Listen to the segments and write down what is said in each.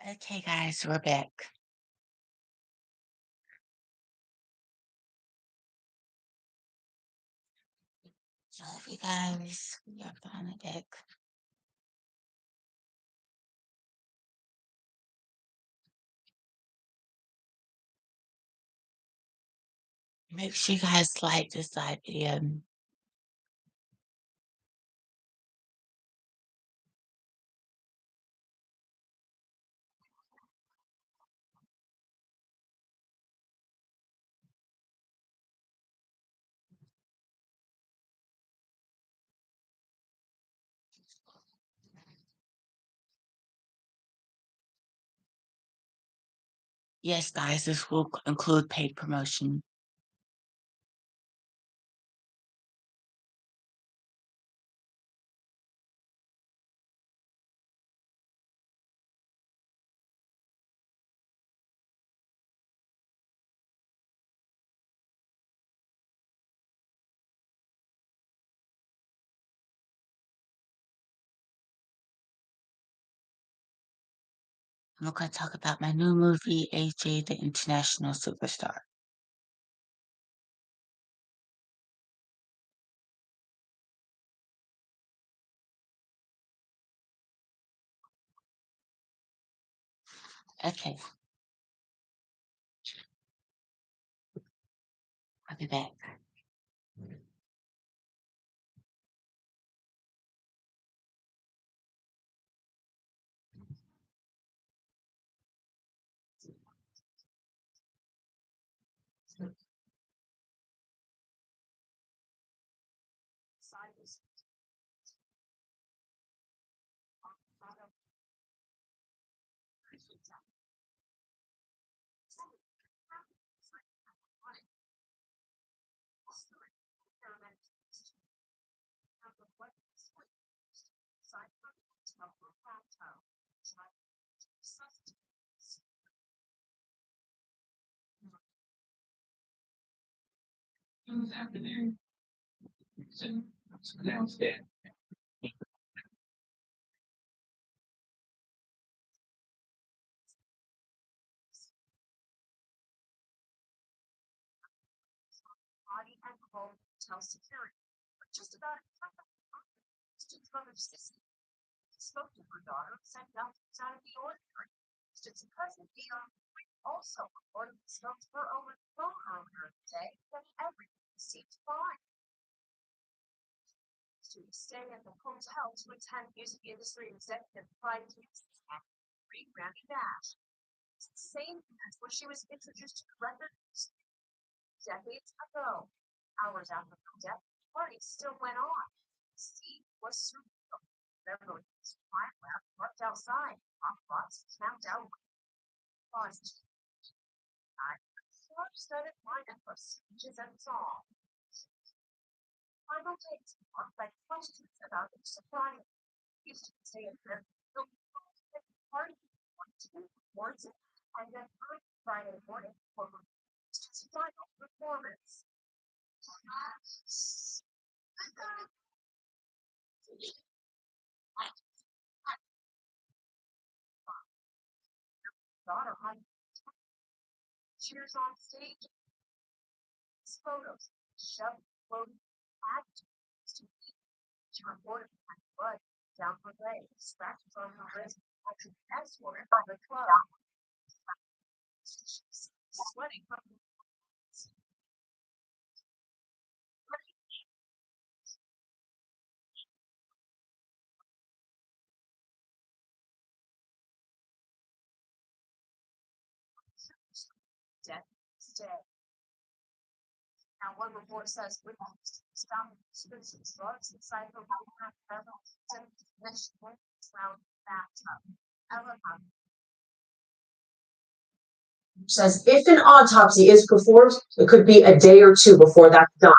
Okay, guys, we're back. So if you guys, we are finally back. Make sure you guys like this live video. Yes, guys, this will include paid promotion. I'm going to talk about my new movie, AJ the International Superstar. Okay, I'll be back. Says if an autopsy is performed, it could be a day or two before that's done.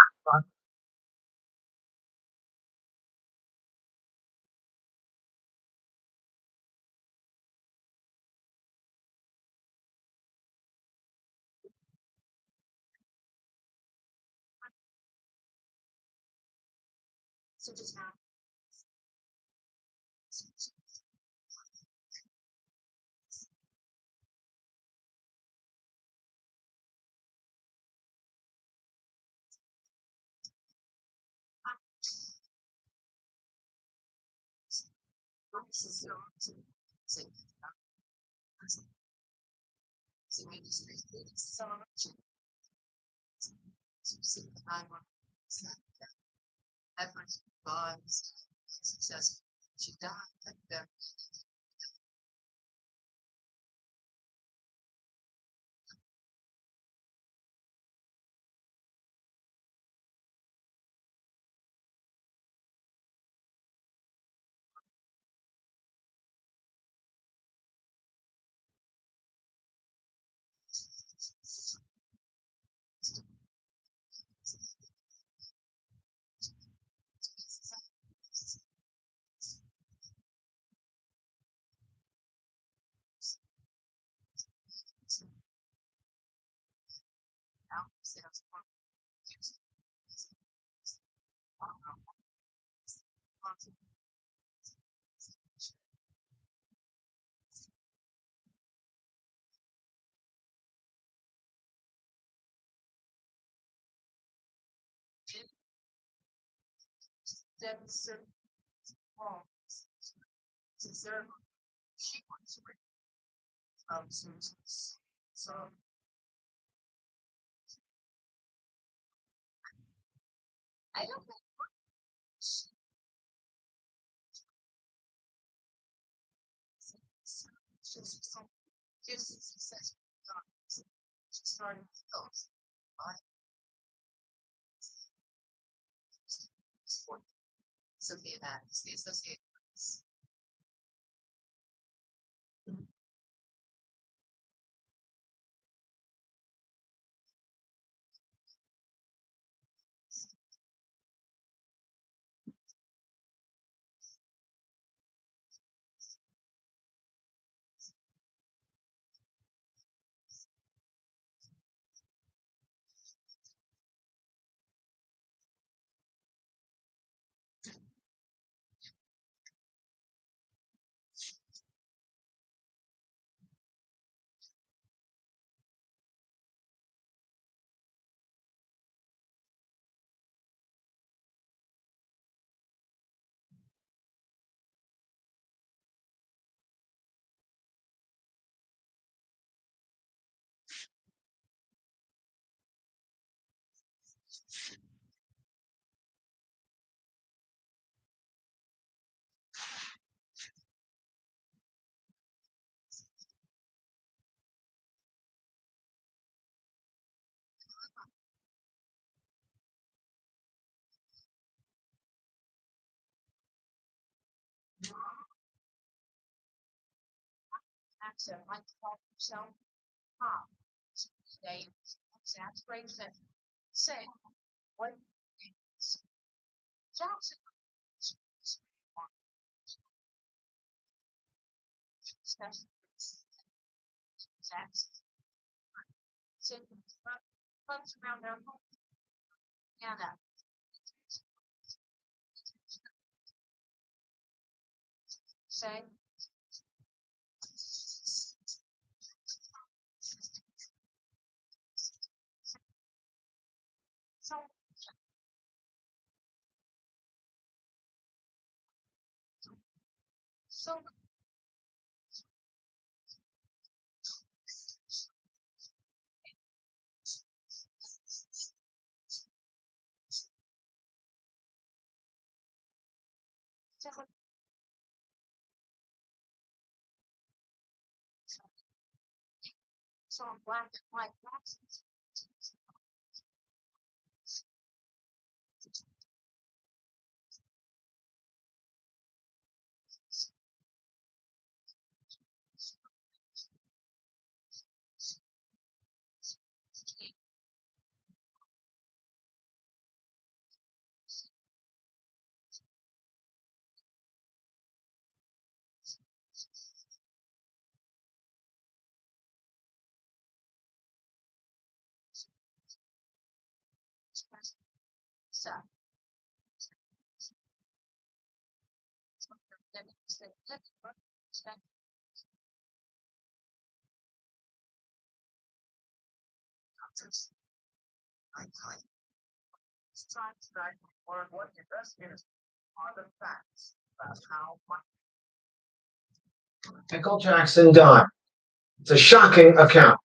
Michael Jackson died. It's a shocking account.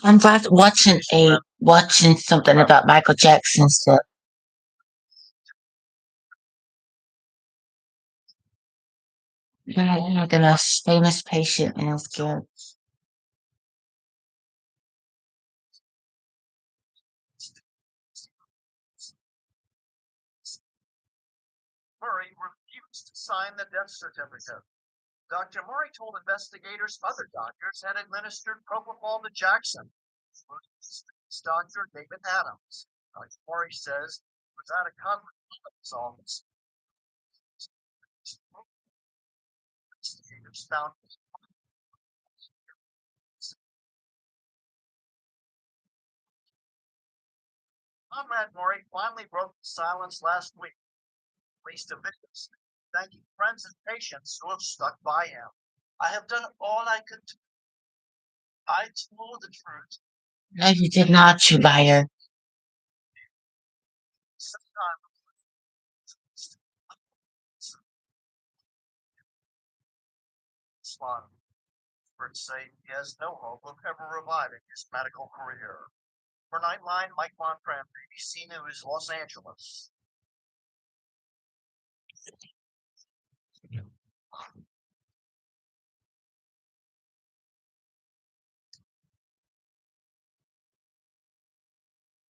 I'm watching something about Michael Jackson stuff. Yeah, the most famous patient in healthcare. No, you did not, you liar.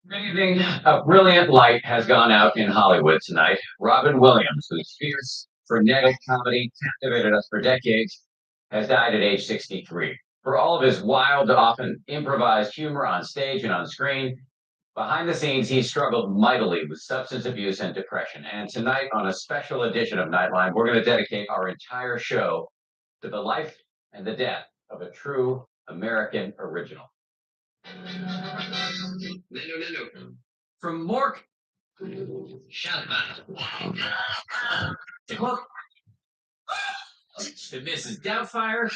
Good evening. A brilliant light has gone out in Hollywood tonight. Robin Williams, whose fierce, frenetic comedy captivated us for decades, has died at age 63. For all of his wild, often improvised humor on stage and on screen, behind the scenes, he struggled mightily with substance abuse and depression. And tonight, on a special edition of Nightline, we're going to dedicate our entire show to the life and the death of a true American original. No. From Mork to Hook to Mrs. Doubtfire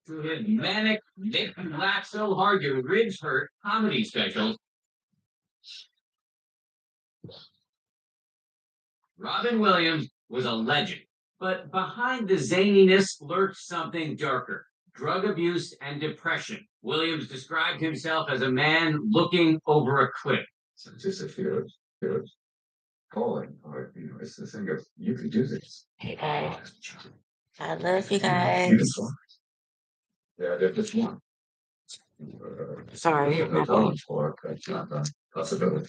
to his manic, make you laugh so hard your ribs hurt comedy specials, Robin Williams was a legend. But behind the zaniness lurked something darker: drug abuse and depression. Williams described himself as a man looking over a cliff. So just a few calling, or it's the thing of you can do this. Hey guys, I love you You can guys. fly. Yeah, they're just one. Sorry, my bad. For it's not a possibility.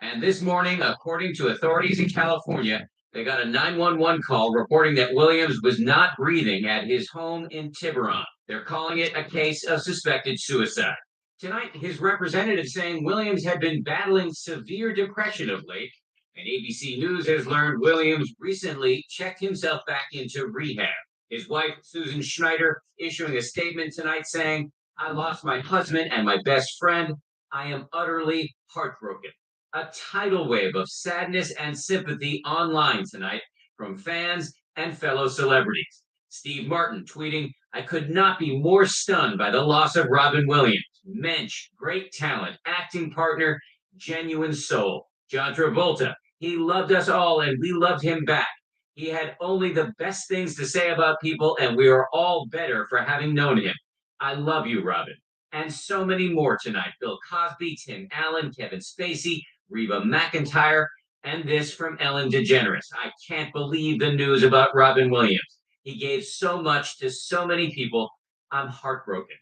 And this morning, according to authorities in California, they got a 911 call reporting that Williams was not breathing at his home in Tiburon. They're calling it a case of suspected suicide. Tonight, his representative saying Williams had been battling severe depression of late, and ABC News has learned Williams recently checked himself back into rehab. His wife, Susan Schneider, issuing a statement tonight saying, "I lost my husband and my best friend. I am utterly heartbroken." A tidal wave of sadness and sympathy online tonight from fans and fellow celebrities. Steve Martin tweeting, "I could not be more stunned by the loss of Robin Williams. Mensch, great talent, acting partner, genuine soul." John Travolta, "He loved us all and we loved him back. He had only the best things to say about people, and we are all better for having known him. I love you, Robin." And so many more tonight: Bill Cosby, Tim Allen, Kevin Spacey, Reba McEntire, and this from Ellen DeGeneres: "I can't believe the news about Robin Williams. He gave so much to so many people. I'm heartbroken."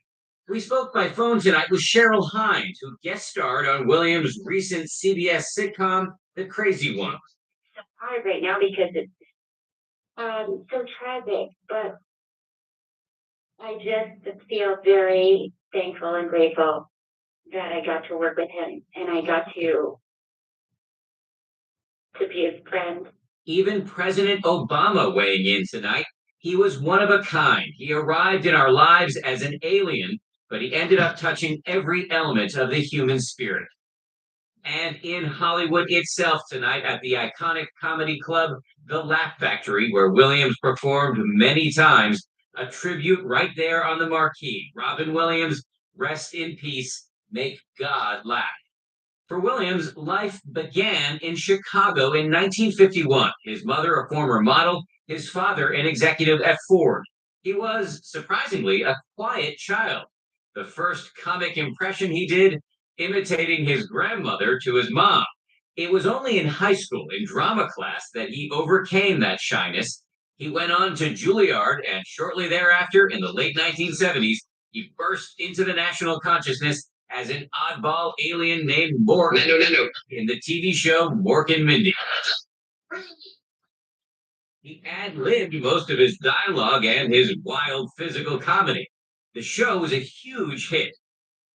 We spoke by phone tonight with Cheryl Hines, who guest starred on Williams' recent CBS sitcom, The Crazy One. So hard right now because it's so tragic, but I just feel very thankful and grateful that I got to work with him and I got to be his friend. Even President Obama weighing in tonight. He was one of a kind. He arrived in our lives as an alien, but he ended up touching every element of the human spirit. And in Hollywood itself tonight at the iconic comedy club, The Laugh Factory, where Williams performed many times, a tribute right there on the marquee. Robin Williams, rest in peace, make God laugh. For Williams, life began in Chicago in 1951. His mother, a former model, his father, an executive at Ford. He was, surprisingly, a quiet child. The first comic impression he did, imitating his grandmother to his mom. It was only in high school, in drama class, that he overcame that shyness. He went on to Juilliard, and shortly thereafter, in the late 1970s, he burst into the national consciousness as an oddball alien named Mork in the TV show Mork and Mindy. He ad-libbed most of his dialogue and his wild physical comedy. The show was a huge hit.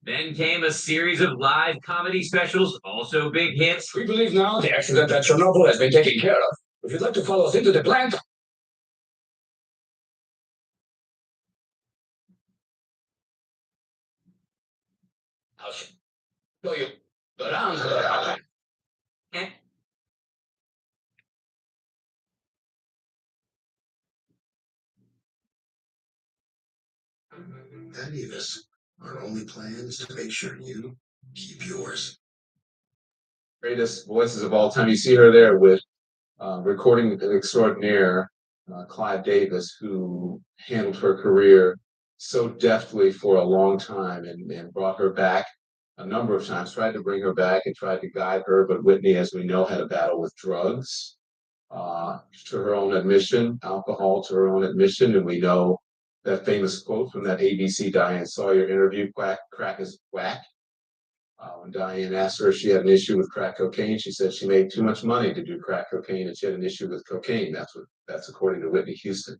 Then came a series of live comedy specials, also big hits. We believe now the accident at Chernobyl has been taken care of. If you'd like to follow us into the plant, I'll show you around. Any of us, our only plan is to make sure you keep yours. Greatest voices of all time. You see her there with recording extraordinaire Clive Davis, who handled her career so deftly for a long time and brought her back a number of times, tried to bring her back and tried to guide her. But Whitney, as we know, had a battle with drugs to her own admission, alcohol to her own admission. And we know that famous quote from that ABC Diane Sawyer interview, crack is whack. When Diane asked her if she had an issue with crack cocaine, she said she made too much money to do crack cocaine and she had an issue with cocaine. That's according to Whitney Houston.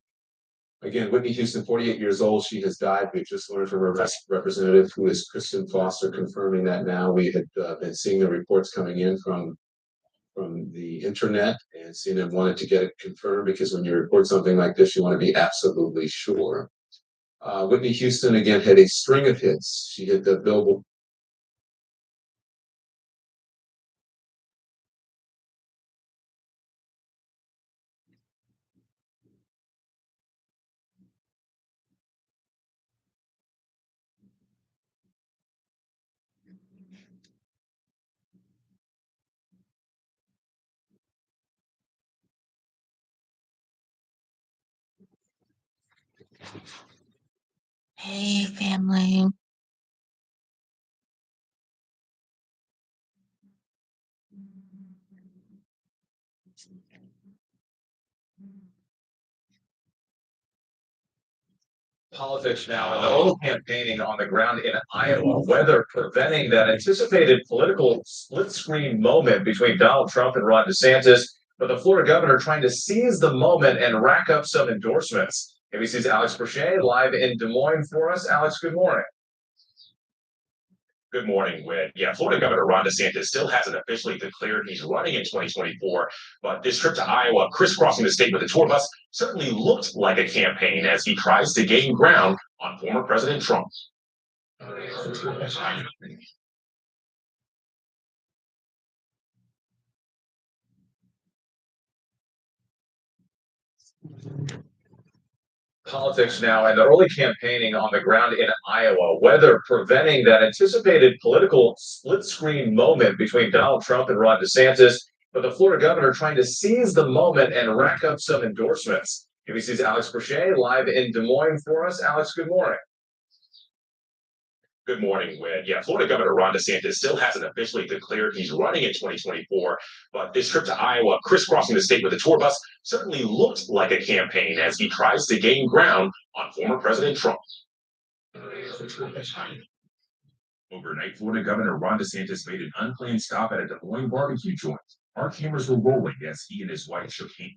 Again, Whitney Houston, 48 years old, she has died. We've just learned from her representative, who is Kristen Foster, confirming that now. We had been seeing the reports coming in from the internet and seeing them wanted to get it confirmed, because when you report something like this, you want to be absolutely sure. Whitney Houston, again, had a string of hits. She hit the Billboard. Hey, family. Politics now, and the whole campaigning on the ground in Iowa, weather preventing that anticipated political split screen moment between Donald Trump and Ron DeSantis, but the Florida governor trying to seize the moment and rack up some endorsements. ABC's Alex Brochet live in Des Moines for us. Alex, good morning. Good morning, Whit. Yeah, Florida Governor Ron DeSantis still hasn't officially declared he's running in 2024, but this trip to Iowa, crisscrossing the state with a tour bus, certainly looked like a campaign as he tries to gain ground on former President Trump. Politics now, and the early campaigning on the ground in Iowa, weather preventing that anticipated political split screen moment between Donald Trump and Ron DeSantis, but the Florida governor trying to seize the moment and rack up some endorsements. ABC's Alex Brochet live in Des Moines for us. Alex, good morning. Good morning, Whit. Yeah, Florida Governor Ron DeSantis still hasn't officially declared he's running in 2024, but this trip to Iowa, crisscrossing the state with a tour bus, certainly looked like a campaign as he tries to gain ground on former President Trump. Overnight, Florida Governor Ron DeSantis made an unplanned stop at a Des Moines barbecue joint. Our cameras were rolling as he and his wife shook hands.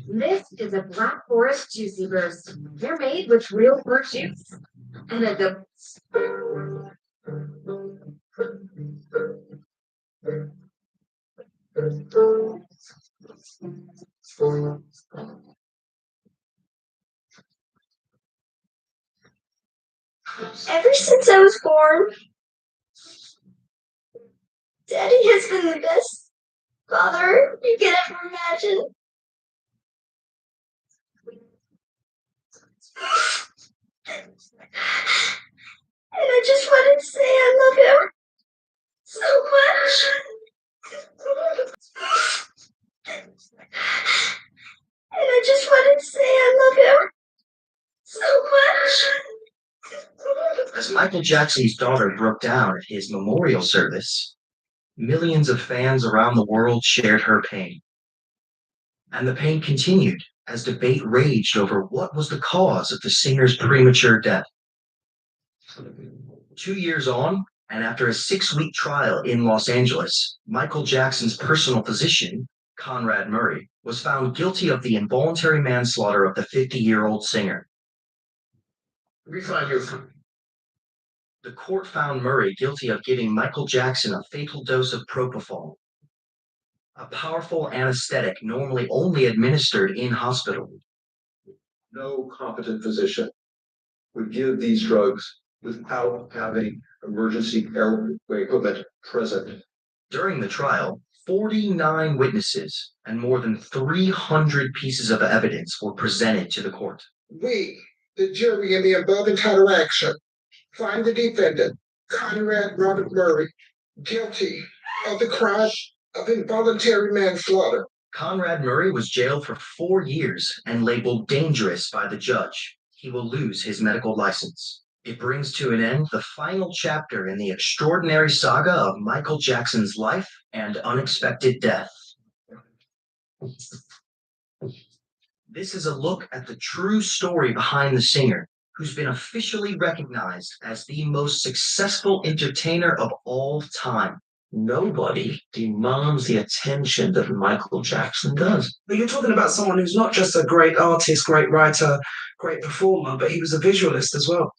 This is a Black Forest Juicy Burst. They're made with real fruit juice. And a Ever since I was born, Daddy has been the best father you could ever imagine. And I just wanted to say I love him so much. And I just wanted to say I love him so much. As Michael Jackson's daughter broke down at his memorial service, millions of fans around the world shared her pain. And the pain continued as debate raged over what was the cause of the singer's premature death. 2 years on, and after a 6-week trial in Los Angeles, Michael Jackson's personal physician, Conrad Murray, was found guilty of the involuntary manslaughter of the 50-year-old singer. The court found Murray guilty of giving Michael Jackson a fatal dose of propofol, a powerful anesthetic normally only administered in hospital. No competent physician would give these drugs without having emergency airway equipment present. During the trial, 49 witnesses and more than 300 pieces of evidence were presented to the court. We, the jury in the above entitled action, find the defendant, Conrad Robert Murray, guilty of the crime of involuntary manslaughter. Conrad Murray was jailed for 4 years and labeled dangerous by the judge. He will lose his medical license. It brings to an end the final chapter in the extraordinary saga of Michael Jackson's life and unexpected death. This is a look at the true story behind the singer, who's been officially recognized as the most successful entertainer of all time. Nobody demands the attention that Michael Jackson does. But you're talking about someone who's not just a great artist, great writer, great performer, but he was a visualist as well.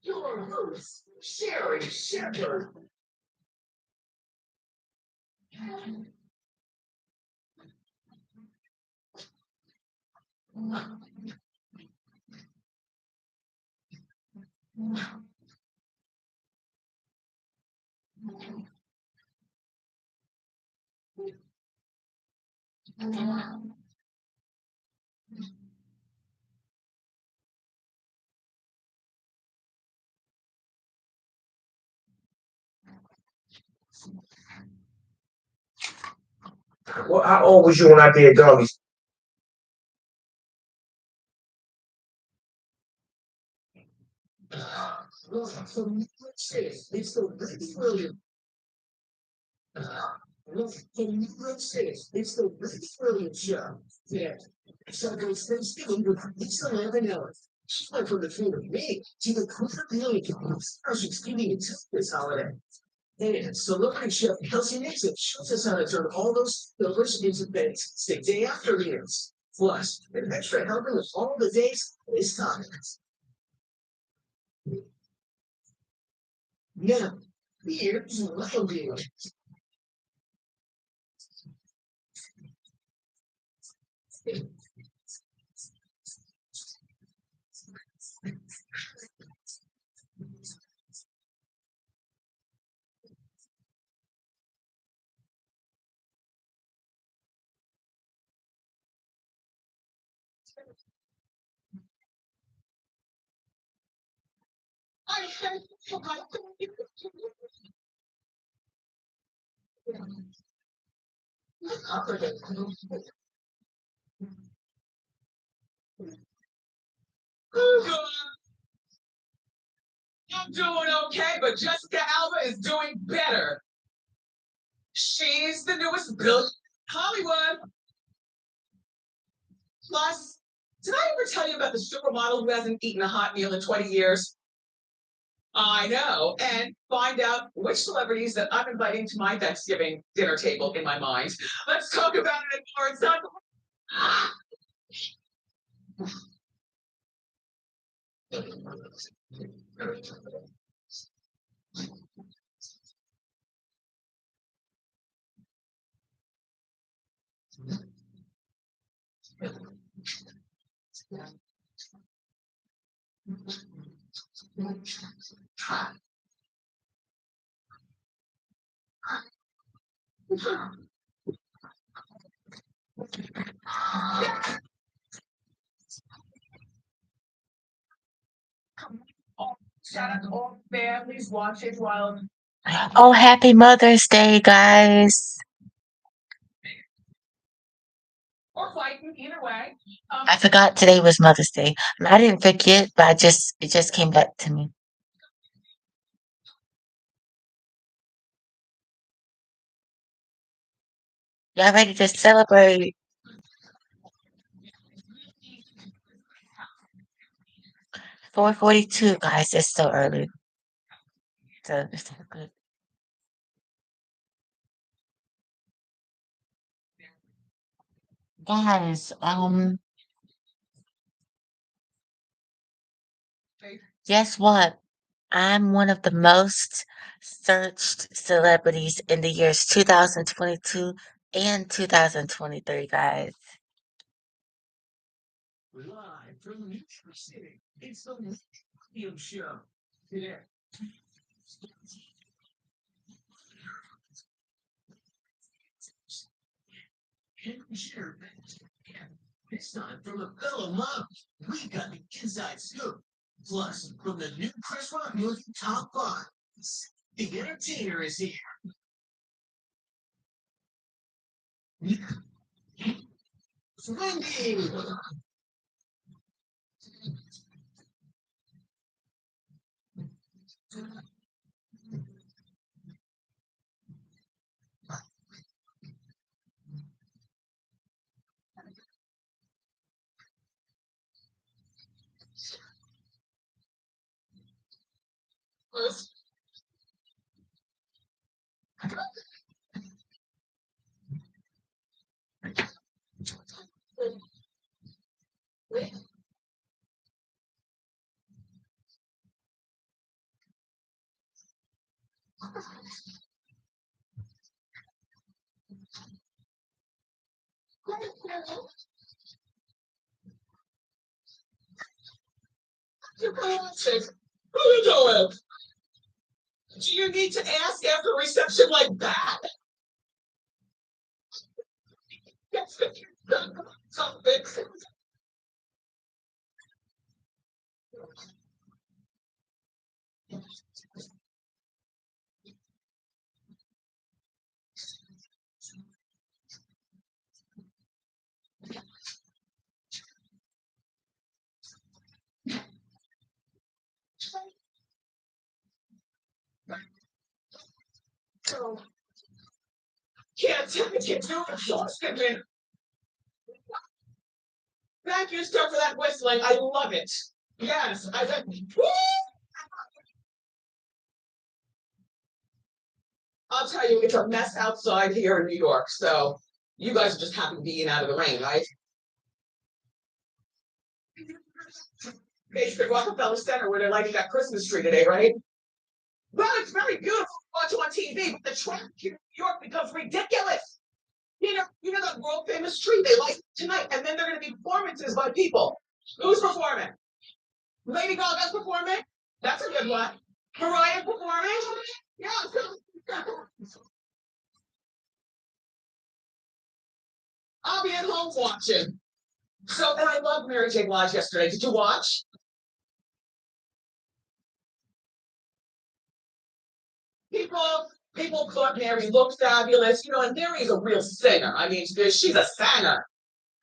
Your host, Sherry Shepherd. Well, how old was you when I did Dummies? It's the Rick Williams. It's the Rick Williams show. Yeah. So goes Thanksgiving with Lisa Lavanella. She went from the food of me to the Cooper Daily She's giving it to this holiday. And celebrity chef Kelsey Nixon shows us how to turn all those fillers into beds, stay day after meals. Plus, an extra helping with all the days this time. Now, here's Little Deal. I hate for my I'm doing okay, but Jessica Alba is doing better. She's the newest billionaire in Hollywood. Plus, did I ever tell you about the supermodel who hasn't eaten a hot meal in 20 years? I know, and find out which celebrities that I'm inviting to my Thanksgiving dinner table in my mind. Let's talk about it more. It's not. Shout out to all families watching while Oh, happy Mother's Day, guys. or fighting, either way. I forgot today was Mother's Day. I didn't forget, but it just came back to me. Y'all ready to celebrate? 4:42, guys. It's so early. So it's so good. Guys, guess what? I'm one of the most searched celebrities in the years 2022 and 2023, guys. Live from New York City, it's the Wealthiest show. Today, and share this time from a fellow mom, we got the inside scoop. Plus, from the new Chris Rock movie Top 5, the entertainer is here. Wendy! Who you doing? Do you need to ask after reception like that? Something. Can't take it, can't do it. Exhausted. Thank you, sir, for that whistling. I love it. Yes, I said, woo! I'll tell you, it's a mess outside here in New York. So you guys are just happy being out of the rain, right? Basically, Rockefeller Center, where they're lighting that Christmas tree today, right? Well, it's very beautiful to watch on TV, but the traffic here in New York becomes ridiculous. You know that world famous tree they light tonight, and then there are going to be performances by people. Who's performing? Lady Gaga's performing. That's a good one. Mariah performing. Yeah. I'll be at home watching. So, and I loved Mary J. Blige yesterday. Did you watch? People thought Mary looked fabulous, and Mary's a real singer. I mean, she's a singer.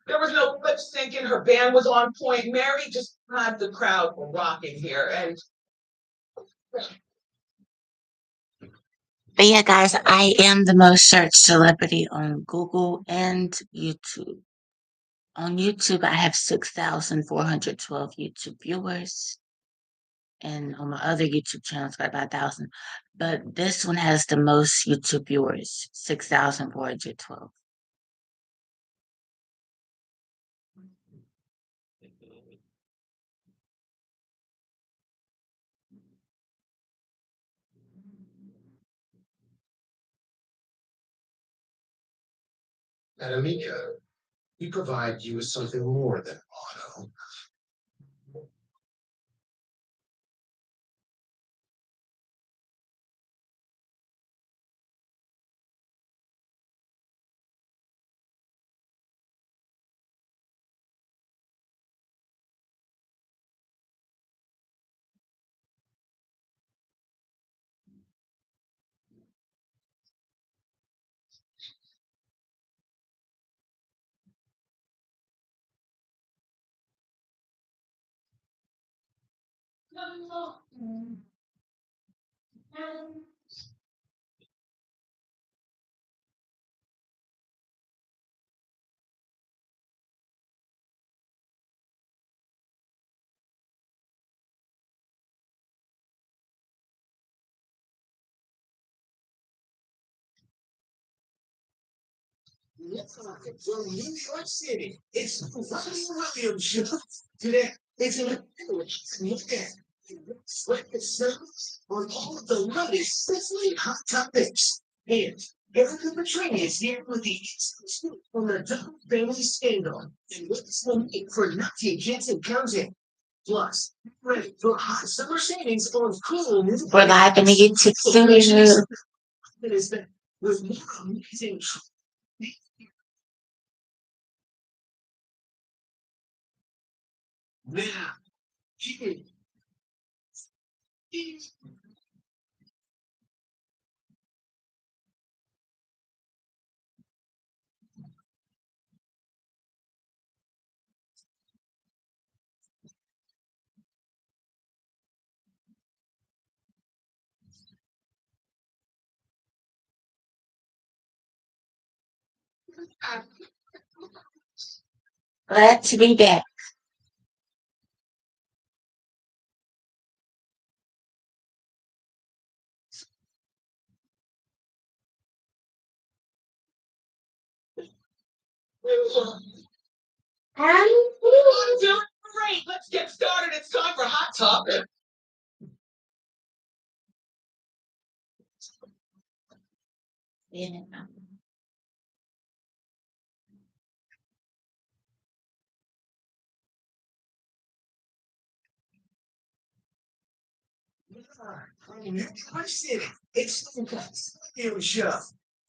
There was no lip syncing. Her band was on point. Mary just had the crowd rocking here, and But yeah, guys, I am the most searched celebrity on Google and YouTube. On YouTube, I have 6,412 YouTube viewers. And on my other YouTube channel, it's got about 1,000. But this one has the most YouTube viewers, 6,412. And Amika, We provide you with something more than auto. From New York City, it's Wealthy Williams show. Today, it's an look at like the service on all of the latest sizzling hot topics. And Erica Petrini is here with the instant scoop on the Dunn family scandal and what's the need for Nutty Jensen County. Plus, ready for hot summer savings on cool new We're live in the YouTube studio. that is back with more amazing. Now, here is Glad to be back. I'm doing great. Let's get started. It's time for Hot Topic. Yeah. from New York City. It's the Wealthy show.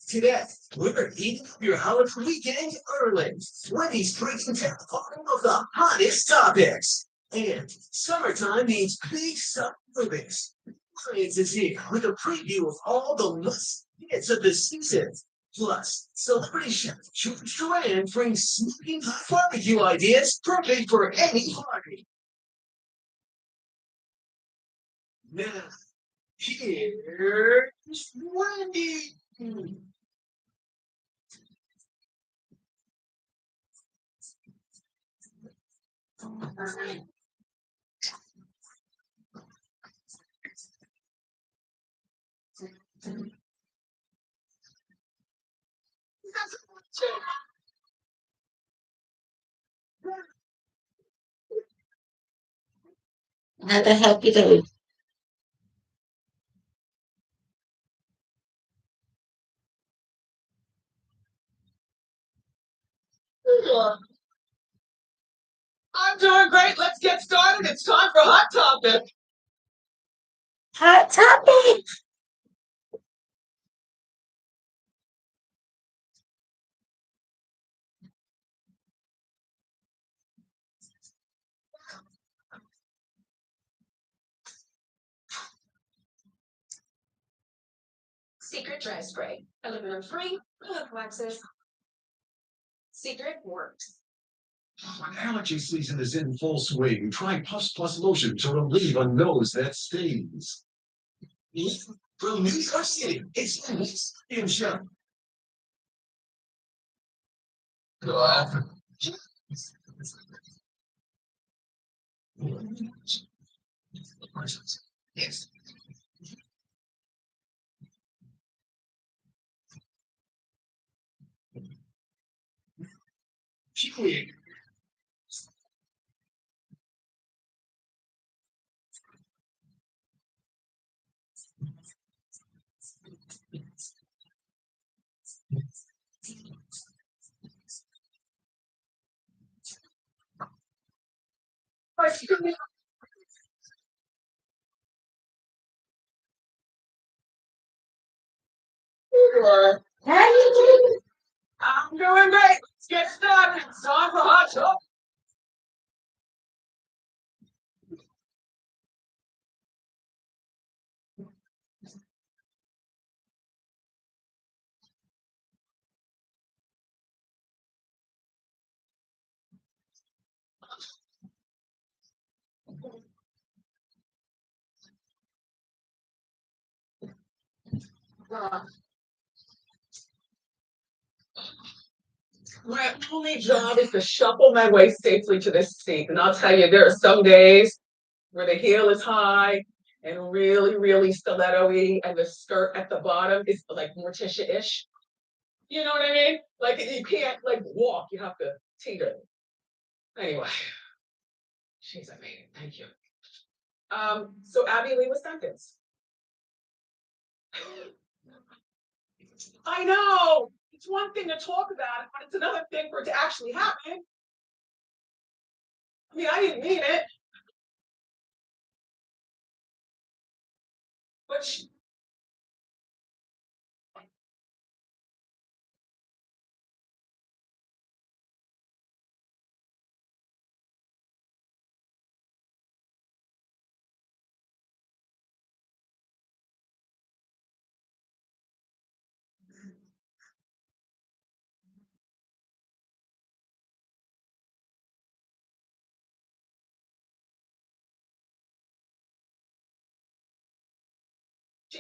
Today, we're eating up your holiday weekend early. Wendy's breaking down all of the hottest topics. And summertime means big summer movies. Science is here with a preview of all the must hits of the season. Plus, celebrity chef George Duran brings smoking hot barbecue ideas perfect for any party. Now, here's Wendy. Another happy day. I'm doing great. Let's get started. It's time for Hot Topic. Hot topic. Secret dry spray. Aluminum free, lip waxes. Secret works. When allergy season is in full swing, try Puffs Plus lotion to relieve a nose that stings. From New York City, it's the Wealthy show. Yes. Chicken. Sure. I'm doing great. Let's get started. It's time for hot talk. Uh, My only job is to shuffle my way safely to this seat. And I'll tell you, there are some days where the heel is high and really, really stiletto-y, and the skirt at the bottom is like Morticia-ish. You know what I mean? Like you can't like walk, you have to teeter. Anyway, she's amazing. Thank you. So Abby Lee was sentenced. I know it's one thing to talk about it, but it's another thing for it to actually happen. I mean, I didn't mean it, but she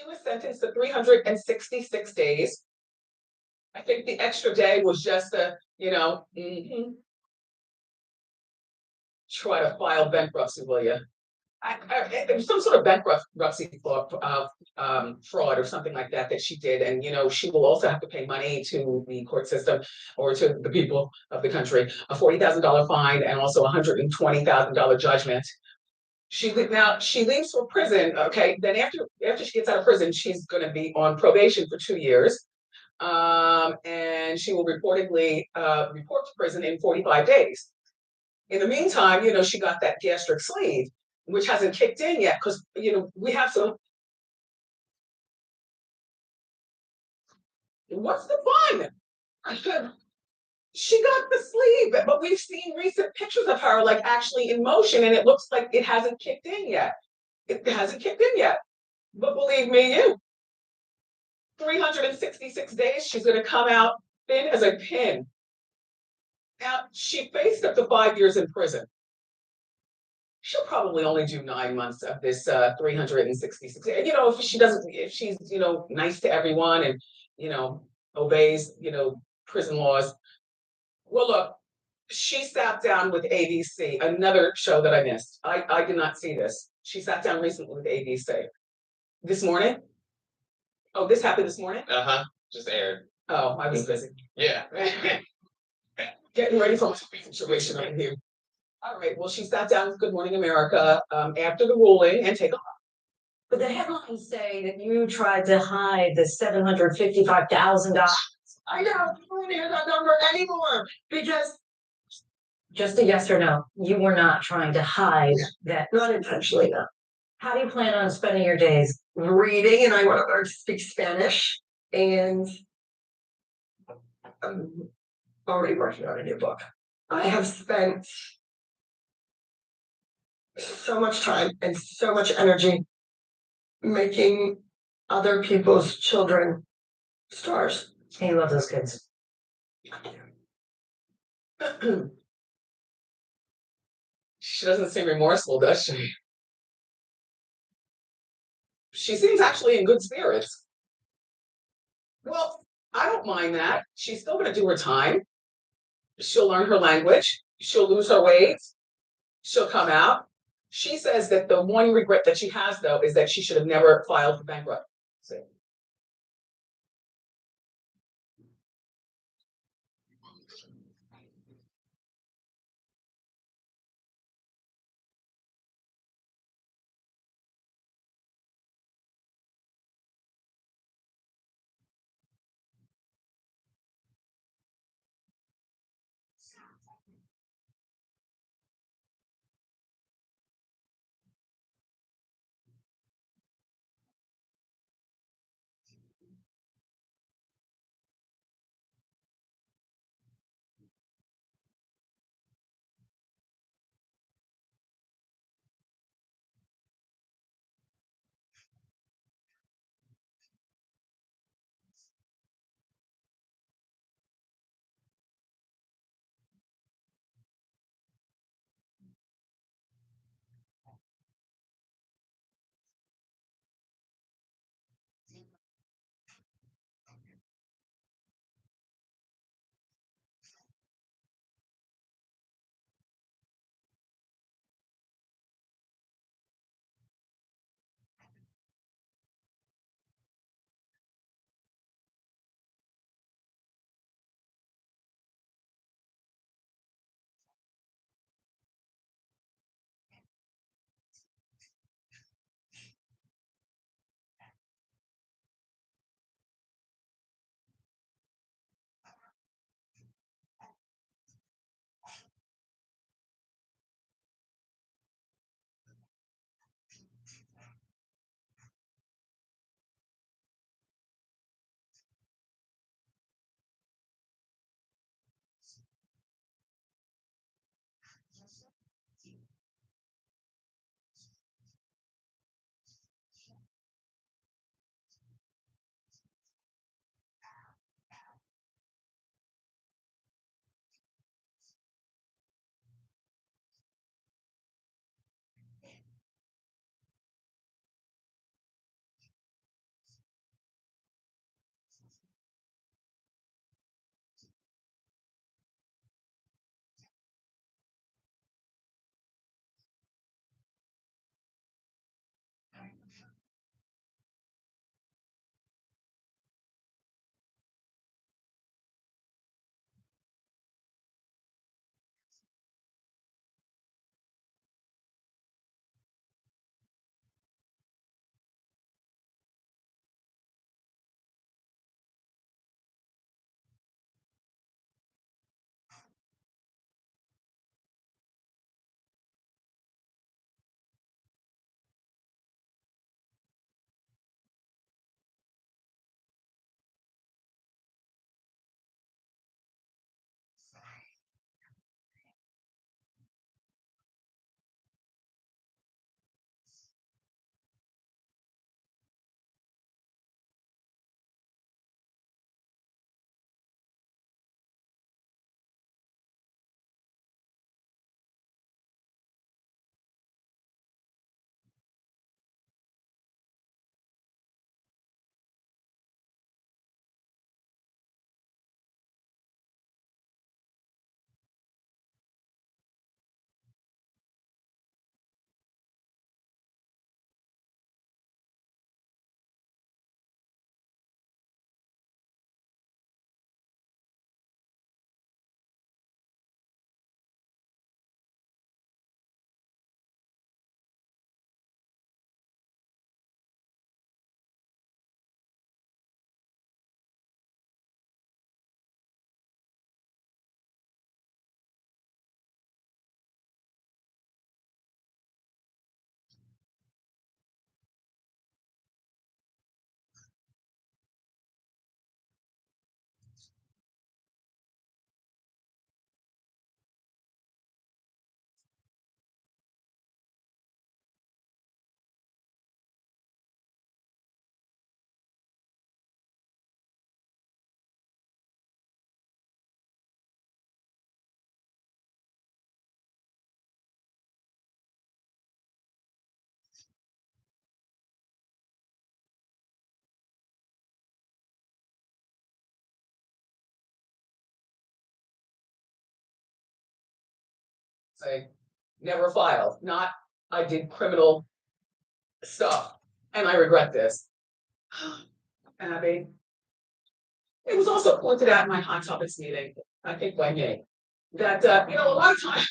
was sentenced to 366 days. I think the extra day was just try to file bankruptcy, will you? It was some sort of bankruptcy fraud or something like that that she did, and she will also have to pay money to the court system or to the people of the country, a $40,000 fine and also a $120,000 judgment. She leaves for prison. Okay, then after she gets out of prison, she's going to be on probation for 2 years, and she will reportedly report to prison in 45 days. In the meantime, she got that gastric sleeve, which hasn't kicked in yet because we have some. What's the fun? I said she got the sleeve, but we've seen recent pictures of her like actually in motion, and it looks like it hasn't kicked in yet. It hasn't kicked in yet. But believe me, 366 days, she's going to come out thin as a pin. Now, she faced up to 5 years in prison. She'll probably only do 9 months of this 366. If she doesn't, if she's, nice to everyone and, obeys, prison laws. Well, look, she sat down with ABC, another show that I missed. I did not see this. She sat down recently with ABC. This morning? Oh, this happened this morning? Uh-huh. Just aired. Oh, I was busy. Yeah. Getting ready for my situation over here. All right, well, she sat down with Good Morning America after the ruling and take a. But the headlines say that you tried to hide the $755,000. I know, I don't hear that number anymore because Just a yes or no. You were not trying to hide that. Not intentionally, no. How do you plan on spending your days? Reading, and I want to learn to speak Spanish. And I'm already working on a new book. I have spent so much time and so much energy making other people's children stars. And you love those kids. she doesn't seem remorseful, does she? She seems actually in good spirits. Well, I don't mind that. She's still going to do her time. She'll learn her language. She'll lose her weight. She'll come out. She says that the one regret that she has, though, is that she should have never filed for bankruptcy. Say, never filed, not I did criminal stuff, and I regret this. Abby. It was also pointed out in my hot topics meeting, I think by me, that a lot of times,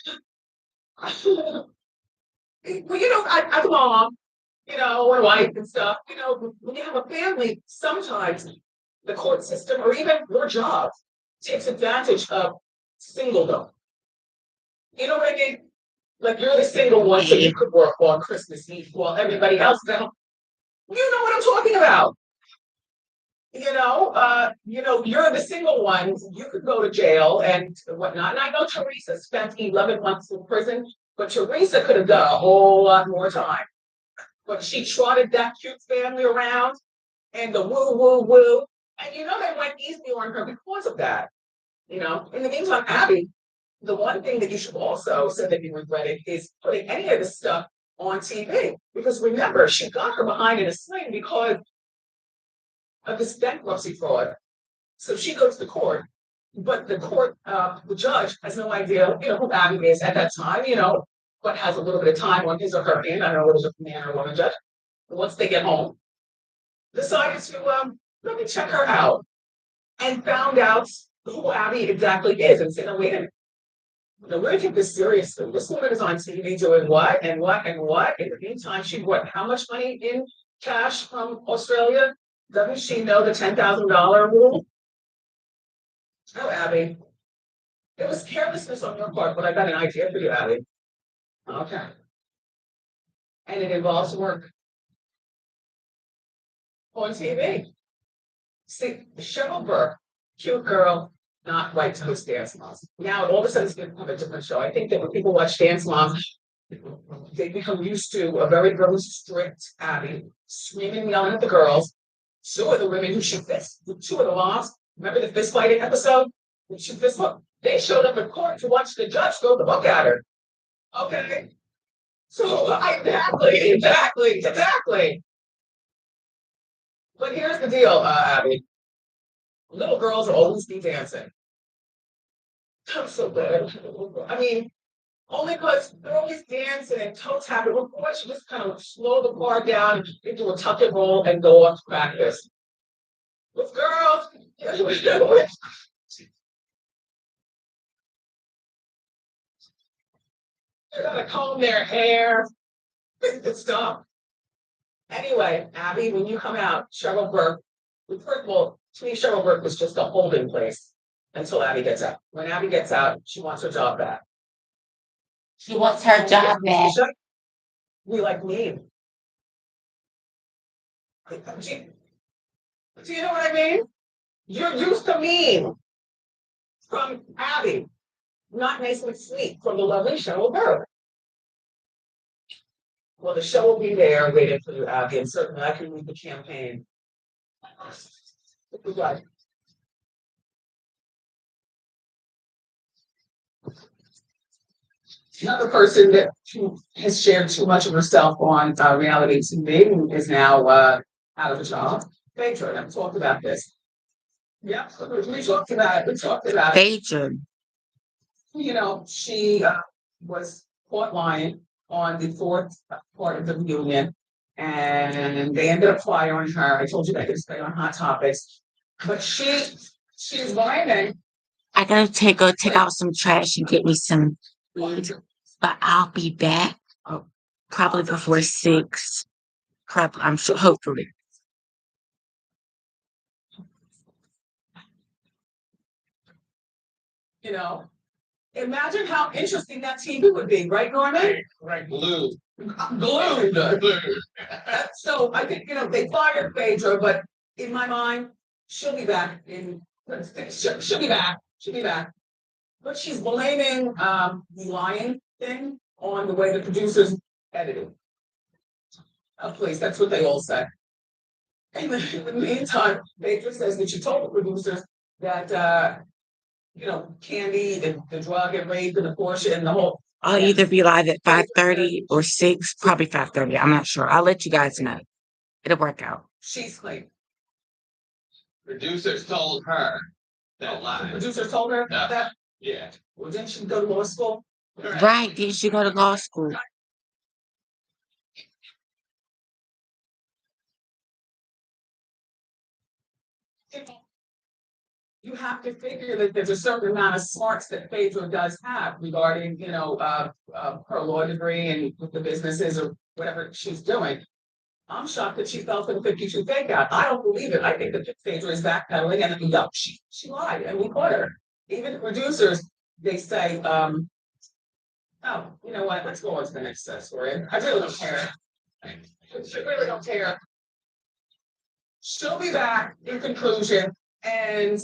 well, as a mom, and wife and stuff, when you have a family, sometimes the court system or even your job takes advantage of singledom. You know what I mean? Like you're the single one, so you could work on Christmas Eve while everybody else now. You know what I'm talking about. You're the single ones. You could go to jail and whatnot. And I know Teresa spent 11 months in prison, but Teresa could have done a whole lot more time. But she trotted that cute family around and the woo, woo, woo. And they went easy on her because of that. In the meantime, Abby, the one thing that you should also say that you regretted is putting any of this stuff on TV. Because remember, she got her behind in a sling because of this bankruptcy fraud. So she goes to court, but the judge has no idea, who Abby is at that time, but has a little bit of time on his or her hand. I don't know whether it's a man or woman judge. Once they get home, decided to let me check her out and found out who Abby exactly is and said, no, wait a minute. Now, we're going to take this seriously. This woman is on TV doing what and what and what. In the meantime, she brought how much money in cash from Australia? Doesn't she know the $10,000 rule? Oh, Abby. It was carelessness on your part, but I got an idea for you, Abby. Okay. And it involves work on TV. See, Cheryl Burke, cute girl, not right to those Dance Moms. Now, all of a sudden, it's become a different show. I think that when people watch Dance Moms, they become used to a very, very strict Abby, screaming and yelling at the girls. Two of the women who she fist, two of the moms, remember the fist fighting episode? When she fist fought, they showed up in court to watch the judge throw the book at her. Okay. So exactly. But here's the deal, Abby. Little girls will always be dancing. I'm so glad. I mean, only because they're always dancing and toe tapping. Before she just kind of slow the bar down into a tuck and roll and go off to practice. With girls, they gotta comb their hair and stuff. Anyway, Abby, when you come out, Cheryl Burke, first of all, to me, Cheryl Burke was just a holding place until Abby gets out. When Abby gets out, she wants her job back. She wants her job back. We like mean. Do you know what I mean? You're used to mean from Abby, not nice and sweet from the lovely Cheryl Burke. Well, the show will be there waiting for you, Abby, and certainly I can lead the campaign. Goodbye. Another person that has shared too much of herself on reality TV and is now out of a job. Phaedra, I've talked about this. Yeah, we talked about it. Phaedra. She was caught lying on the fourth part of the reunion, and they ended up firing her. I told you that I could stay on Hot Topics, but she's lying. I gotta go take out some trash and get me some food, but I'll be back probably before 6. Probably, I'm sure, hopefully. Imagine how interesting that TV would be, right, Norman? Right, glued. Glued. So I think they fired Phaedra, but in my mind, she'll be back. She'll be back. She'll be back. But she's blaming the lying thing on the way the producers edited. Oh, please, that's what they all say. And then in the meantime, Phaedra says that she told the producers that Candy, the drug and rape and the Porsche and the whole. I'll either be live at 5:30 or 6, probably 5:30. I'm not sure. I'll let you guys know. It'll work out. She's like, Producers told her that lie. producers told her Yeah. that. Yeah. Well, didn't she go to law school? Right. Did you go to law school? You have to figure that there's a certain amount of smarts that Phaedra does have regarding, her law degree and with the businesses or whatever she's doing. I'm shocked that she fell for the 52 fake out. I don't believe it. I think that Phaedra is backpedaling and no, she lied and we caught her. Even the producers, they say, oh, you know what? Let's go on to the next story. I really don't care. I really don't care. She'll be back in conclusion. And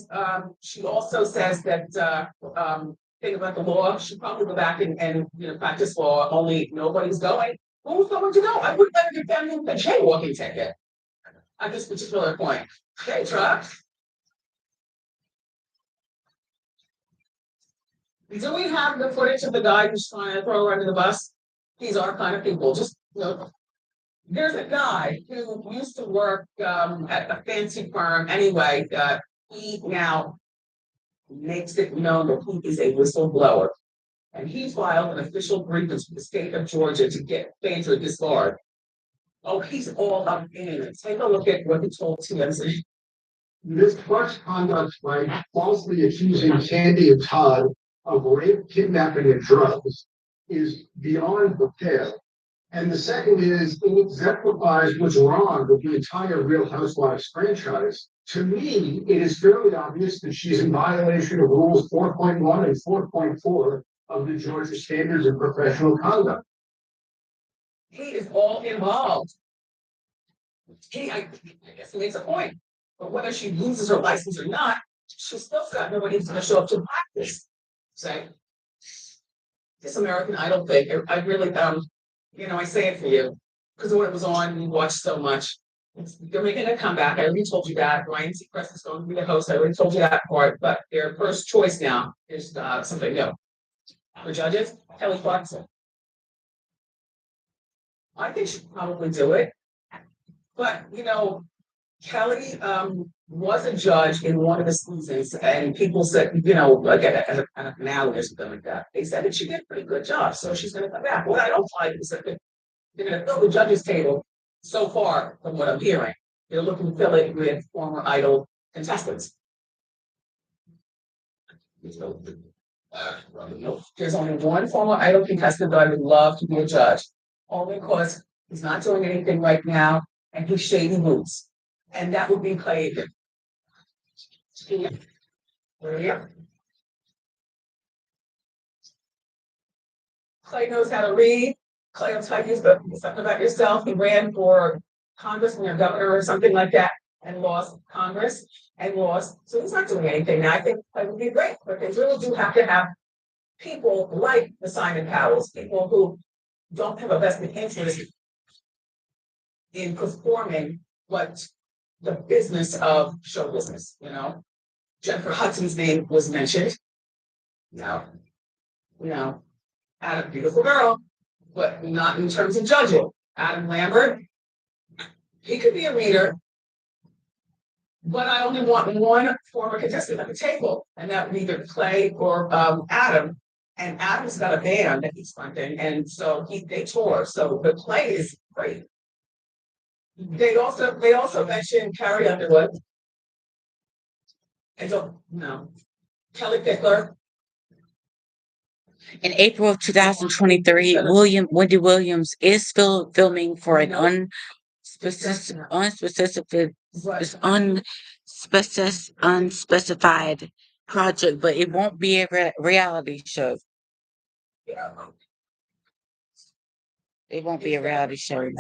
she also says that thing about the law, she'll probably go back and practice law, only nobody's going. Who's going to go? I wouldn't let her get them a jaywalking ticket at this particular point. Okay, truck. Do we have the footage of the guy who's trying to throw her under the bus? These are kind of people. Just there's a guy who used to work at a fancy firm anyway. He now makes it known that he is a whistleblower. And he filed an official grievance with the state of Georgia to get Phaedra disbarred. Oh, he's all up in it. Take a look at what he told TMZ. This first conduct by falsely accusing Candy and Todd of rape, kidnapping, and drugs is beyond the pale. And the second is it exemplifies what's wrong with the entire Real Housewives franchise. To me, it is fairly obvious that she's in violation of rules 4.1 and 4.4 of the Georgia Standards of Professional Conduct. He is all involved. I guess he makes a point. But whether she loses her license or not, she's still got nobody who's going to show up to practice. Say, this American Idol thing, I really, I say it for you because when it was on, you watched so much. They're making a comeback. I already told you that. Ryan Seacrest is going to be the host. I already told you that part. But their first choice now is something new. The judges, Kelly Clarkson. I think she'd probably do it. But, Kelly was a judge in one of the seasons, and people said, like as a kind of finale or something like that. They said that she did a pretty good job, so she's going to come back. What I don't like is that they're going to fill the judges' table so far from what I'm hearing. They're looking to fill it with former Idol contestants. There's only one former Idol contestant that I would love to be a judge, only because he's not doing anything right now, and he's shady moves. And that would be Clay. Yeah. Clay knows how to read. Clay will tell you something about yourself. He ran for congressman or governor or something like that and lost Congress and lost. So he's not doing anything now. I think Clay would be great, but they really do have to have people like the Simon Cowells, people who don't have a vested interest in performing what the business of show business, Jennifer Hudson's name was mentioned. No, Adam, beautiful girl, but not in terms of judging. Adam Lambert, he could be a reader, but I only want one former contestant at the table, and that would either Clay or Adam. And Adam's got a band that he's fronting, and so they tour. So the Clay is great. They also mentioned Carrie Underwood. I don't know. Kelly Pickler. In April of 2023, Wendy Williams is still filming for an unspecified project, but it won't be a reality show. It won't be a reality show.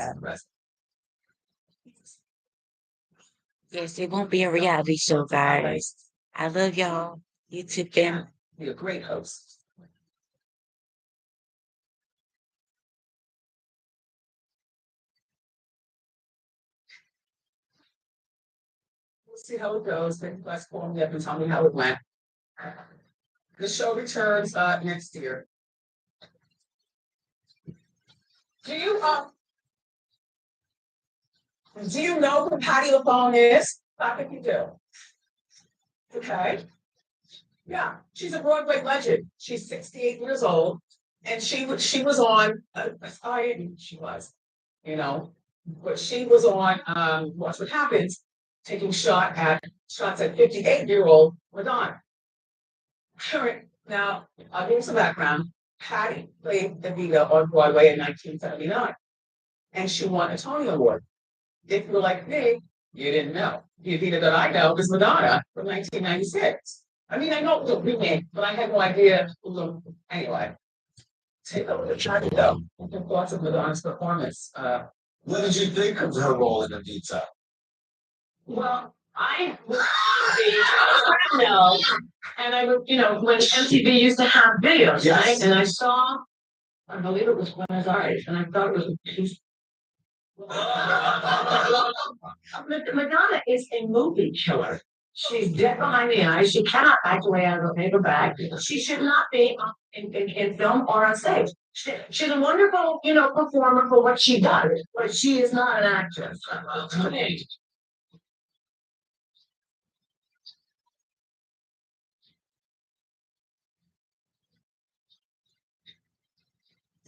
Yes, it won't be a reality show, guys. I love y'all. YouTube family. Be a great host. We'll see how it goes. Then you guys call me up and tell me how it went. The show returns next year. Do you know who Patty LaFone is? I think you do. Okay. Yeah, she's a Broadway legend. She's 68 years old. And she was on, she was, you know, but she was on, Watch What Happens, taking shots at 58-year-old Madonna. Current, now, I'll give you some background. Patty played Evita on Broadway in 1979, and she won a Tony Award. If you're like me, you didn't know. The Evita that I know is Madonna from 1996. I mean, I know it was a remake, but I had no idea. Anyway, take a look at China, though. Your thoughts of Madonna's performance. What did you think of her role in Evita? Well, I was know, and I would, when MTV used to have videos, Yes. right? And I saw, I believe it was Buenos Aires, and I thought it was Madonna is a movie killer. She's dead behind the eyes. She cannot act her way out of a paper bag. She should not be in film or on stage. She's a wonderful, performer for what she does, but she is not an actress.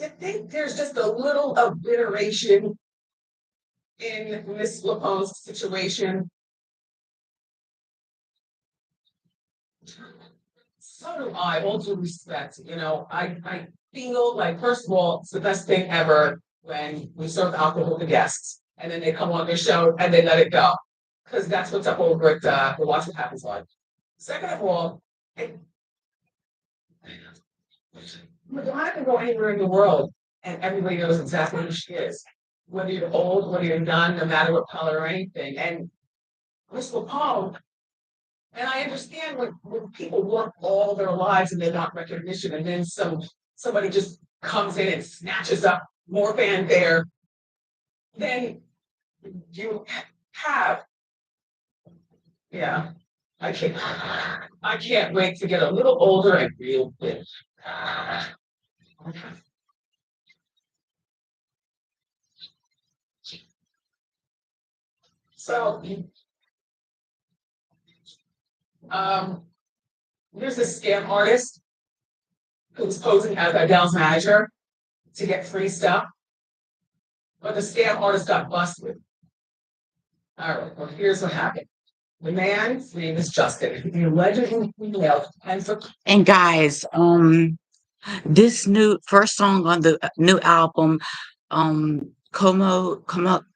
I think there's just a little obliteration in Miss LaPone's situation. So do I, all due respect. I feel like, first of all, it's the best thing ever when we serve alcohol to guests and then they come on their show and they let it go. Because that's what's up over at the Watch What Happens on. Second of all, Madonna can go anywhere in the world and everybody knows exactly who she is. Whether you're old, whether you're young, no matter what color or anything. And Miss LaPone, and I understand when people work all their lives and they want recognition, and then somebody just comes in and snatches up more fanfare, then you have, yeah. I can't wait to get a little older and real big. So, um, there's this scam artist who's posing as Adele's manager to get free stuff, but the scam artist got busted. All right, well, here's what happened. The man's name is Justin. He allegedly emailed And guys, this new first song on the new album, Como,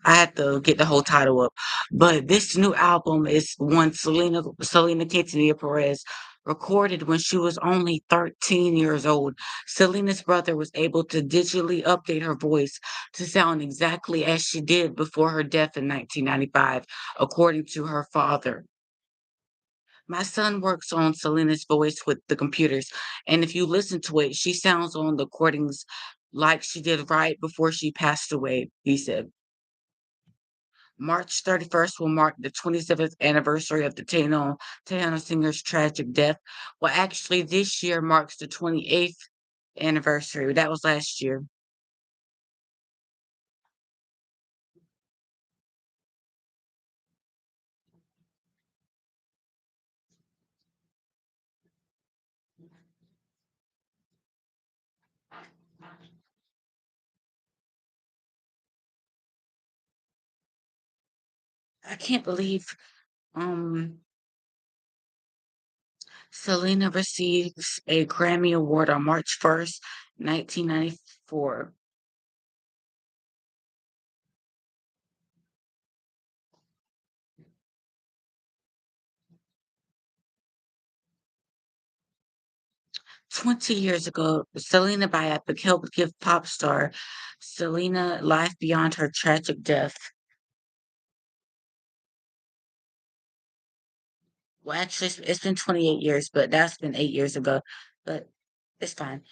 I have to get the whole title up, but this new album is one Selena Quintanilla Perez recorded when she was only 13 years old. Selena's brother was able to digitally update her voice to sound exactly as she did before her death in 1995, according to her father. My son works on Selena's voice with the computers, and if you listen to it, she sounds on the recordings like she did right before she passed away, he said. March 31st will mark the 27th anniversary of the Tejano singer's tragic death. Well, actually, this year marks the 28th anniversary. That was last year. I can't believe um Selena receives a Grammy Award on March 1st, 1994. 20 years ago, Selena biopic helped give pop star Selena life beyond her tragic death. Well, actually, it's been 28 years, but that's been 8 years ago. But it's fine.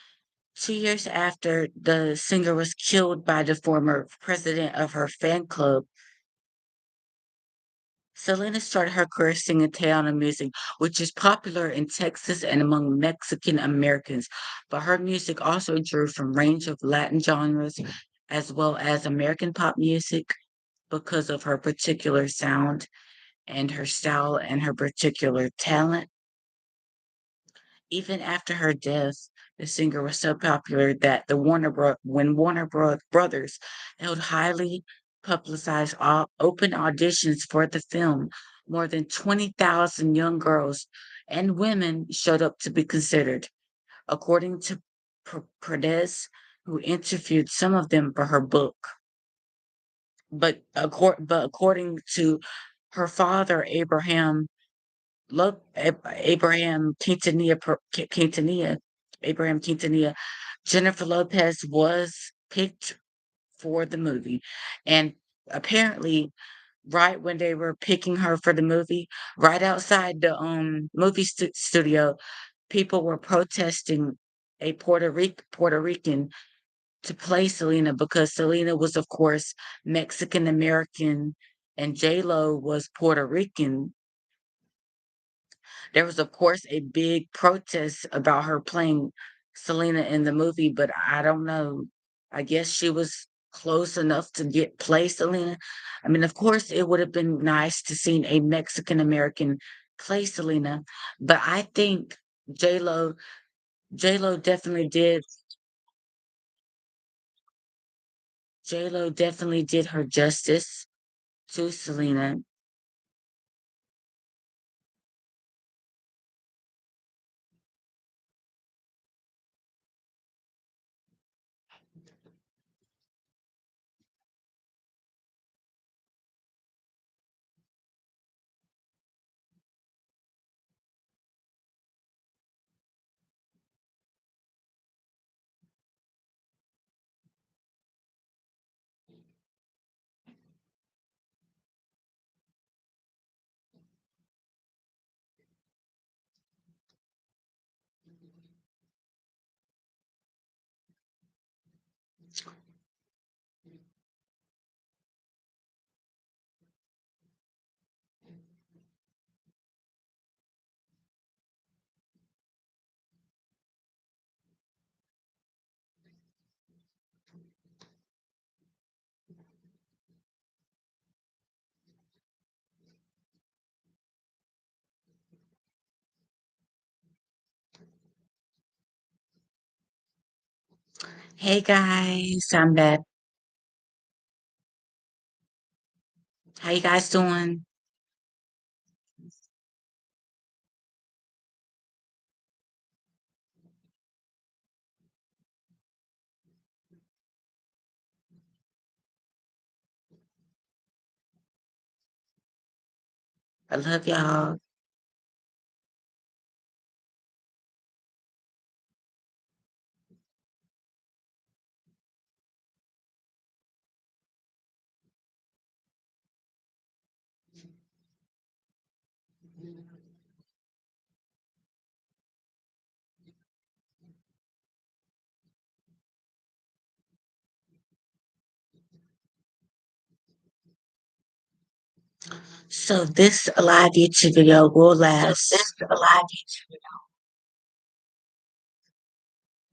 2 years after the singer was killed by the former president of her fan club, Selena started her career singing Tejano music, which is popular in Texas and among Mexican Americans. But her music also drew from range of Latin genres as well as American pop music because of her particular sound and her style and her particular talent. Even after her death, The singer was so popular that when Brothers held highly publicized open auditions for the film, more than 20,000 young girls and women showed up to be considered, according to Perez, who interviewed some of them for her book. But according to her father, Abraham Quintanilla, Jennifer Lopez was picked for the movie, and apparently, right when they were picking her for the movie, right outside the movie studio, people were protesting a Puerto Rican to play Selena because Selena was, of course, Mexican American and J Lo was Puerto Rican. There was, of course, a big protest about her playing Selena in the movie, but I don't know. I guess she was close enough to get play Selena. I mean, of course, it would have been nice to see a Mexican American play Selena, but I think J Lo J Lo definitely did J Lo definitely did her justice to Selena. Hey guys, I'm back. How you guys doing? I love y'all. So this live YouTube video will last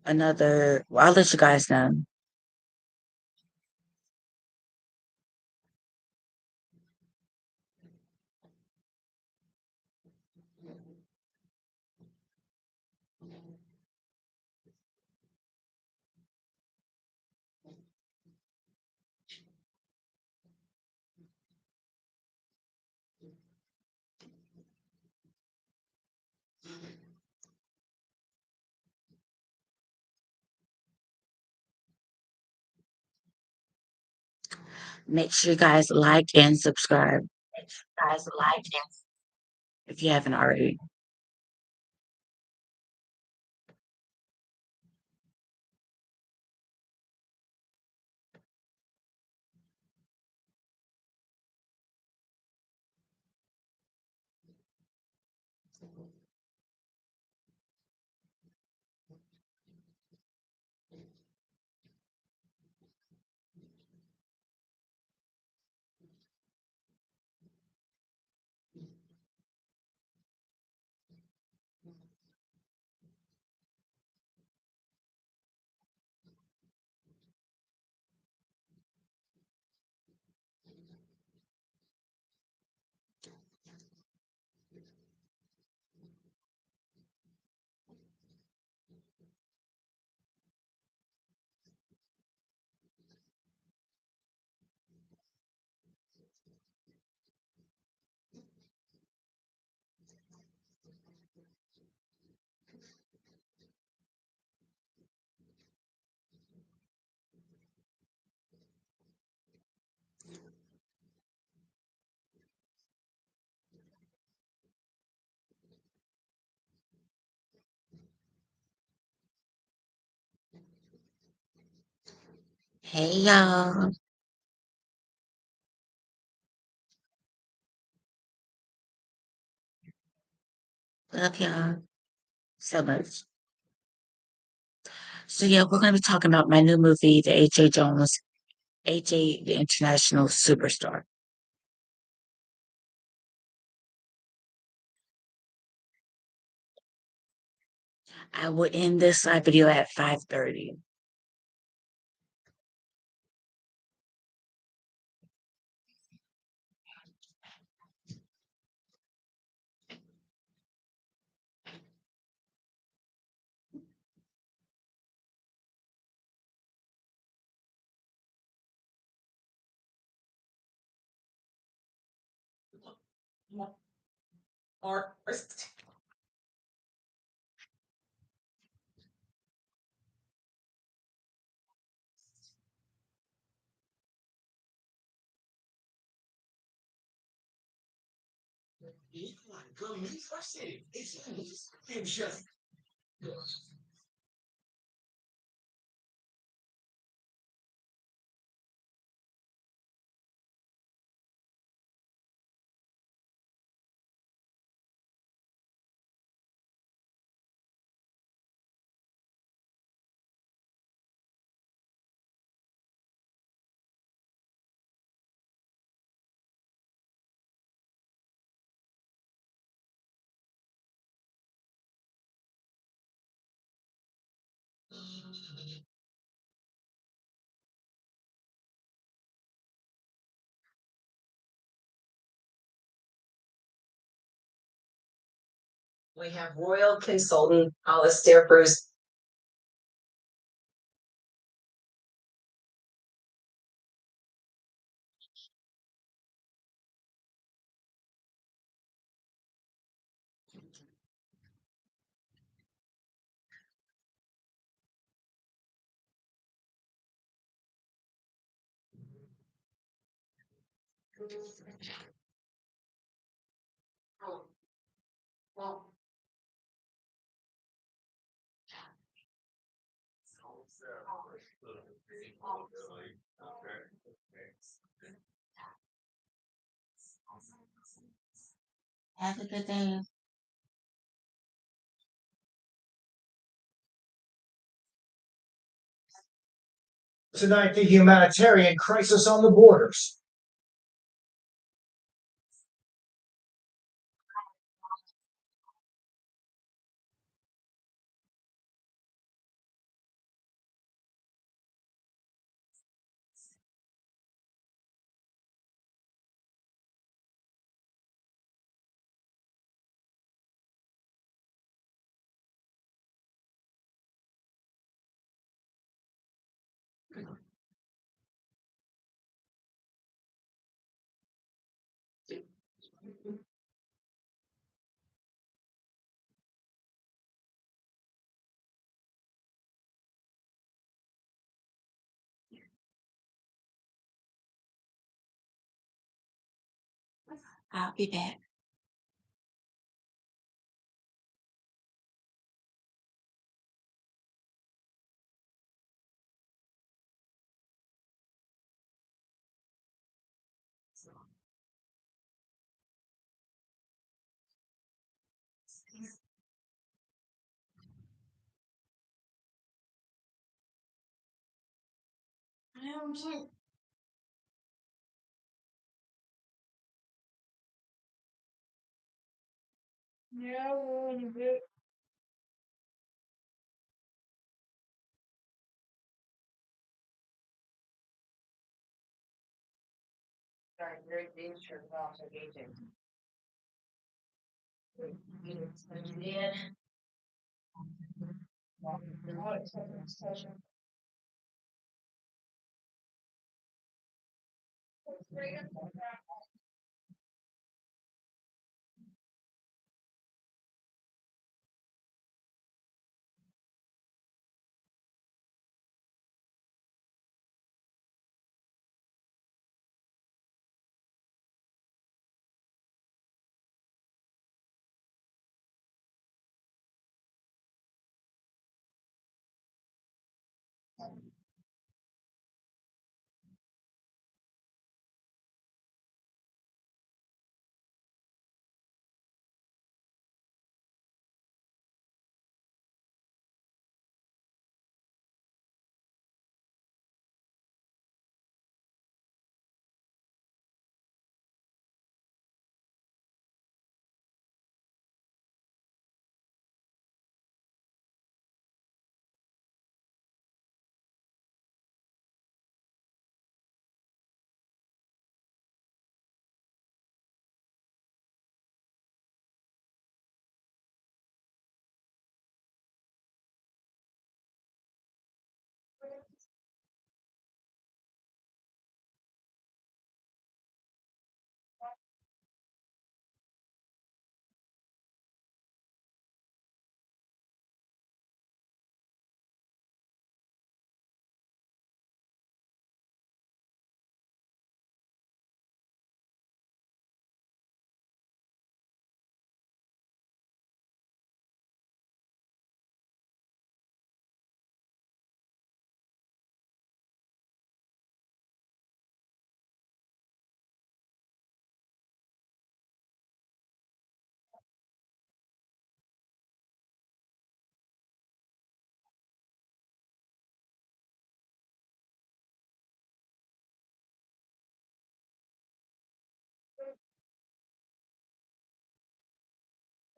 another, well, I'll let you guys know. Make sure you guys like and subscribe if you haven't already. Hey y'all. Love y'all so much. So yeah, we're gonna be talking about my new movie, the H.A. Jones, H.A. the International Superstar. I will end this live video at 5:30. Or we have Royal Consultant Alistair Bruce. Have a good day. Tonight, the humanitarian crisis on the borders. I'll be back.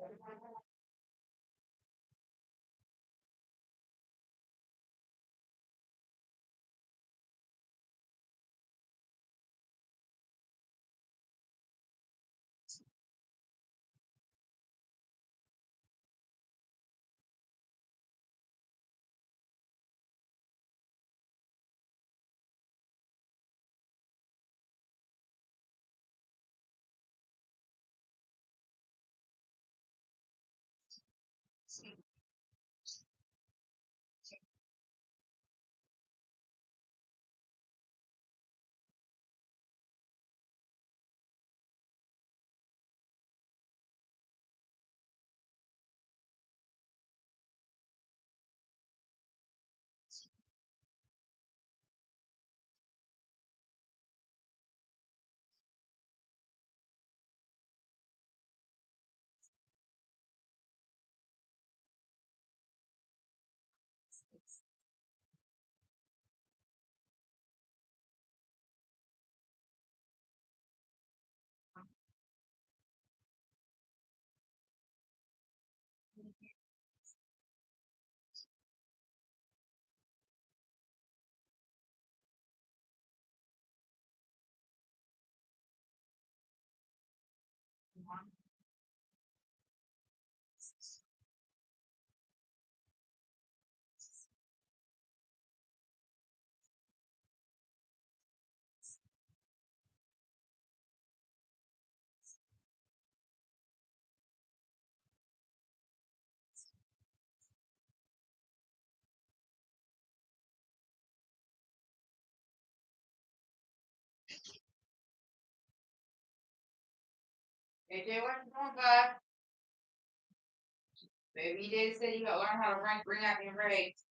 AJ, what you doing, bud? Baby Day said you gotta learn how to bring out your grades.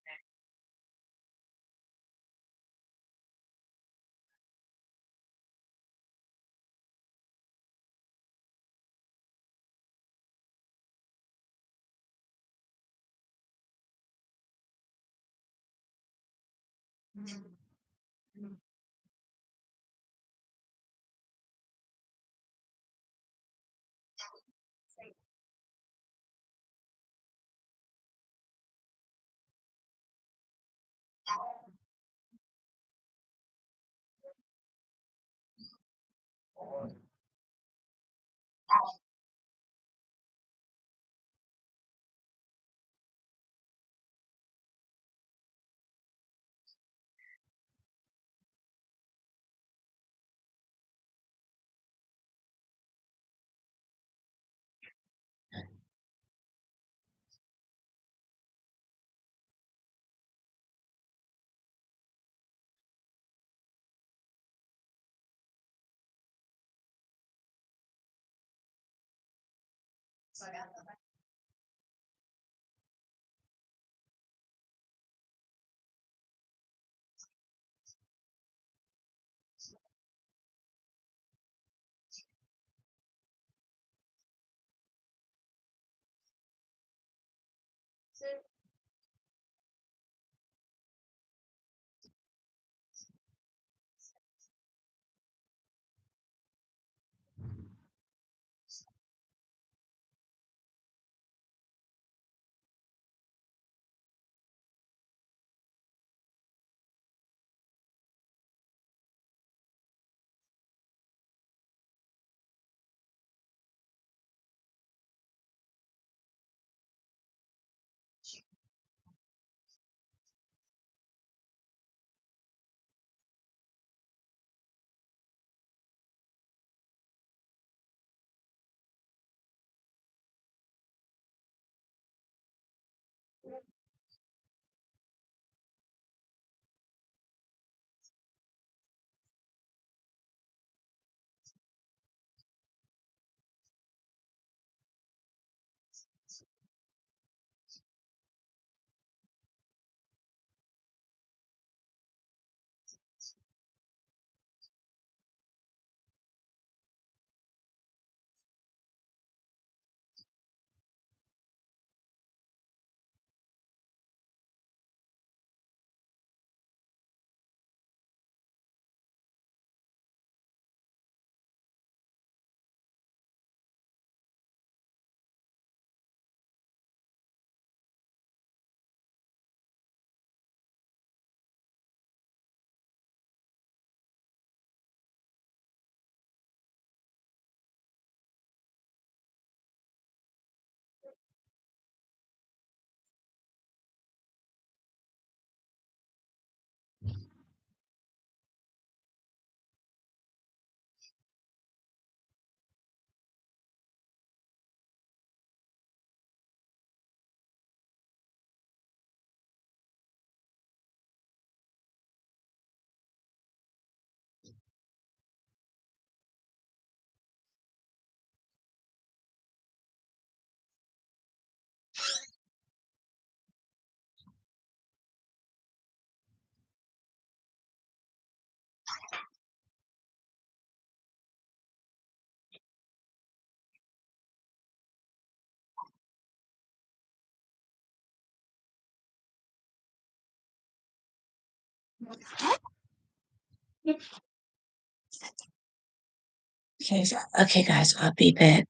Okay, guys, I'll be back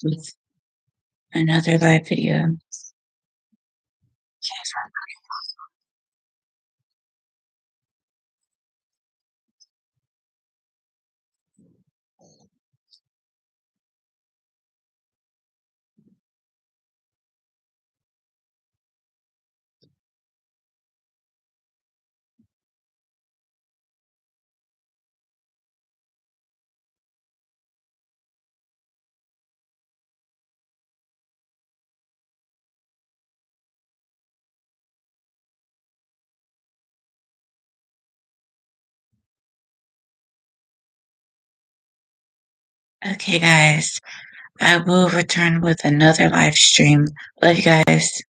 with another live video. Okay, guys, I will return with another live stream. Love you guys.